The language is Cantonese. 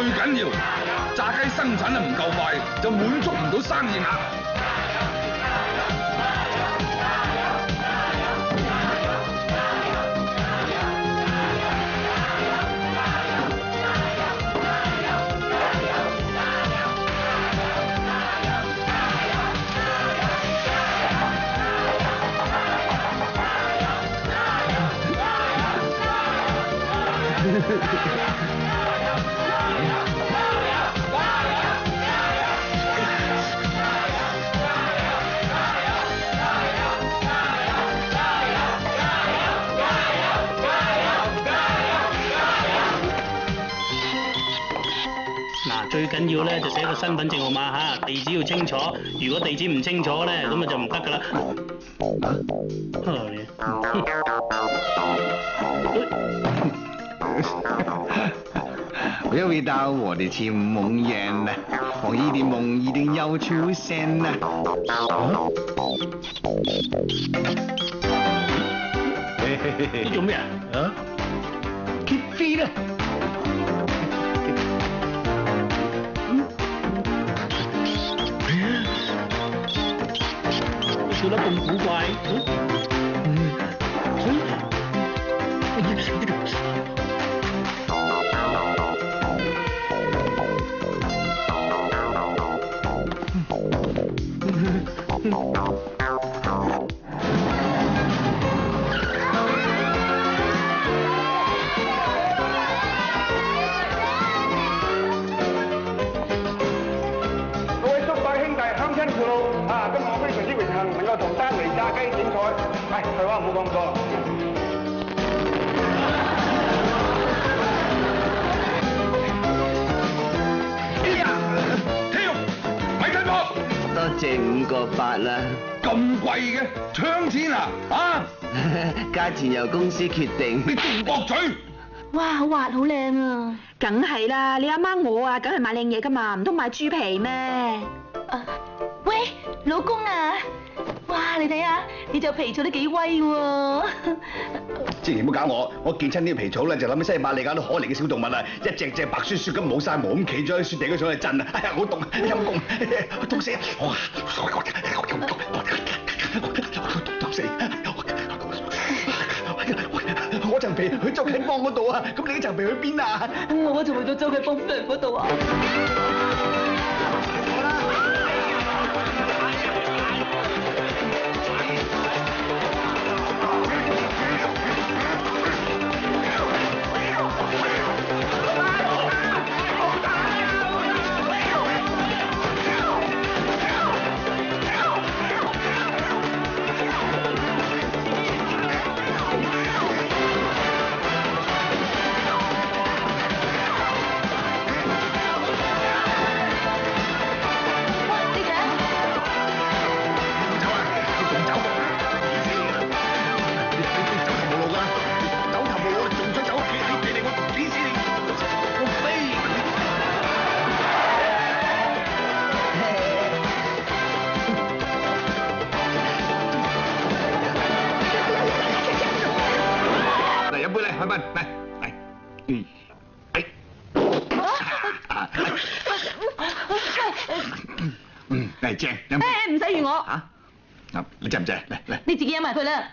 最緊要炸雞生產得唔夠快，就滿足唔到生意額。嗱，最緊要咧就寫個身份證號碼嚇，地址要清楚。如果地址唔清楚咧，咁啊就唔得噶啦。我又回到我的尋夢園了，黃奕的夢一定要出現了。你做咩啊？啊？揭飛啦！笑得咁古怪。各位叔伯兄弟鄉親父老啊，今日我非常之榮幸能夠同丹尼炸雞點菜。係，廢話唔好講咁多。哎呀，聽肉咪雞婆，多謝5個8啦。咁貴嘅搶錢啊！啊，價錢由公司決定。你仲駁嘴？哇，好滑，好靚啊！梗係啦，你阿媽我啊，梗係買靚嘢噶嘛，唔通買豬皮咩？喂，老公啊！哇，你睇下，你隻皮草都幾威喎！千祈唔好搞我，我見親呢個皮草咧，就諗起西伯利亞啲可憐嘅小動物啊，一隻隻白雪雪咁冇晒毛咁企咗喺雪地嗰上嚟震啊！哎呀，好凍啊，陰公，凍死！哇！凍死！我層皮去周啟邦嗰度啊，咁你呢層皮去邊啊？我就去到周啟邦娘嗰度啊！嚟正，飲。唔使預我。嚇？你制唔制？嚟嚟。你自己飲埋佢啦。